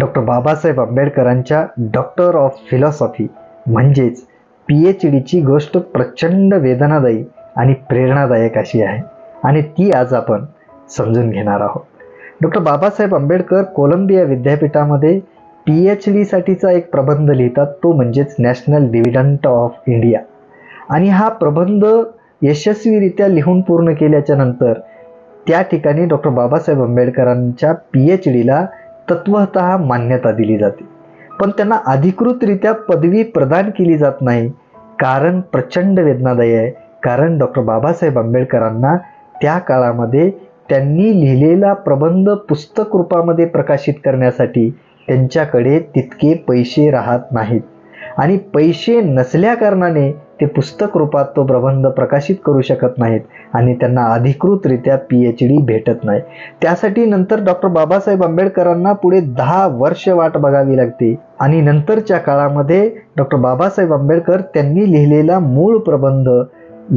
Doctor Babasaheb आंबेडकरांच्या doctor of philosophy म्हणजेच PhDची गोष्ट प्रचंड वेदनादायी आणि प्रेरणादायक अशी आहे आणि ती आज आपण समजून घेणार आहोत. डॉक्टर बाबासाहेब आंबेडकर कोलंबिया विद्यापीठामध्ये PhDसाठीचा एक प्रबंध लिहितात, तो म्हणजेच नॅशनल डिव्हिडंड ऑफ इंडिया. आणि हा प्रबंध यशस्वीरित्या लिहून पूर्ण केल्याच्या नंतर त्या ठिकाणी डॉक्टर बाबासाहेब आंबेडकरांच्या PhDला तत्वतः मान्यता दिली जाते, पण त्यांना अधिकृतरित्या पदवी प्रदान केली जात नाही. कारण प्रचंड वेदनादायी आहे. कारण डॉक्टर बाबासाहेब आंबेडकरांना त्या काळामध्ये त्यांनी लिहिलेला प्रबंध पुस्तक रूपामध्ये प्रकाशित करण्यासाठी त्यांच्याकडे तितके पैसे राहत नाहीत आणि पैसे नसल्या कारणाने ते पुस्तक रूपात तो प्रबंध प्रकाशित करू शकत नाहीत आणि त्यांना अधिकृतरित्या PhD भेटत नाही. त्यासाठी नंतर डॉक्टर बाबासाहेब आंबेडकरांना पुढे 10 वर्ष वाट बघावी लागते आणि नंतरच्या काळामध्ये डॉक्टर बाबासाहेब आंबेडकर त्यांनी लिहिलेला मूळ प्रबंध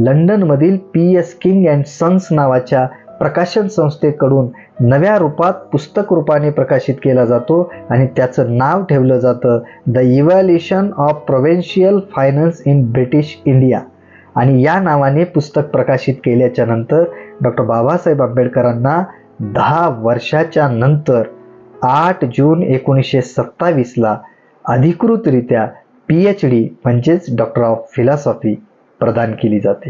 लंडनमधील PS किंग अँड सन्स नावाच्या प्रकाशन संस्थेकडून नव्या रूपात पुस्तक रूपाने प्रकाशित केला जातो आणि त्याचं नाव ठेवलं जातं the evolution of provincial finance in British India. आणि या नावाने पुस्तक प्रकाशित केल्याच्या नंतर डॉक्टर बाबासाहेब आंबेडकरांना 10 वर्षाच्या नंतर 8 जून 1927ला अधिकृतरित्या PhD म्हणजेच डॉक्टर ऑफ फिलॉसॉफी प्रदान केली जाते.